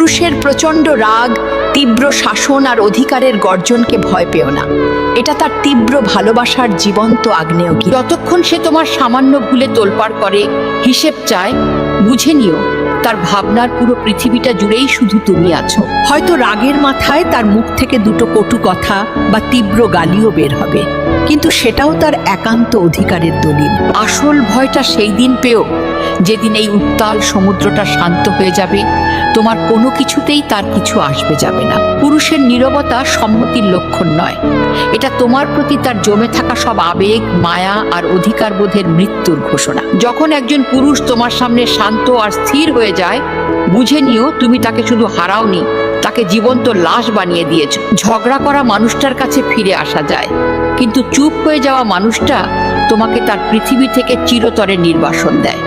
পুরুষের প্রচণ্ড রাগ, তীব্র শাসন আর অধিকারের গর্জনকে ভয় পেও না। এটা তার তীব্র ভালোবাসার জীবন্ত আগ্নেয়গিরি। যতক্ষণ সে তোমার সামান্য ভুলে তোলপাড় করে, হিসেব চায়, বুঝে নিও তার ভাবনার পুরো পৃথিবীটা জুড়েই শুধু তুমি আছো। হয়তো রাগের মাথায় তার মুখ থেকে দুটো কটু কথা বা তীব্র গালিও বের হবে, কিন্তু সেটাও তার একান্ত অধিকারের দলিল। আসল ভয়টা সেই দিন পেও যেদিন এই উত্তাল সমুদ্রটা শান্ত হয়ে যাবে, তোমার কোনো কিছুতেই তার কিছু আসবে যাবে না। পুরুষের নীরবতা সম্মতির লক্ষণ নয়, এটা তোমার প্রতি তার জমে থাকা সব আবেগ, মায়া আর অধিকারবোধের মৃত্যুর ঘোষণা। যখন একজন পুরুষ তোমার সামনে শান্ত আর স্থির হয়ে যায়, বুঝে নিও তুমি তাকে শুধু হারাওনি, তাকে জীবন্ত লাশ বানিয়ে দিয়েছো। ঝগড়া করা মানুষটার কাছে ফিরে আসা যায়, কিন্তু চুপ হয়ে যাওয়া মানুষটা তোমাকে তার পৃথিবী থেকে চিরতরে নির্বাসন দেয়।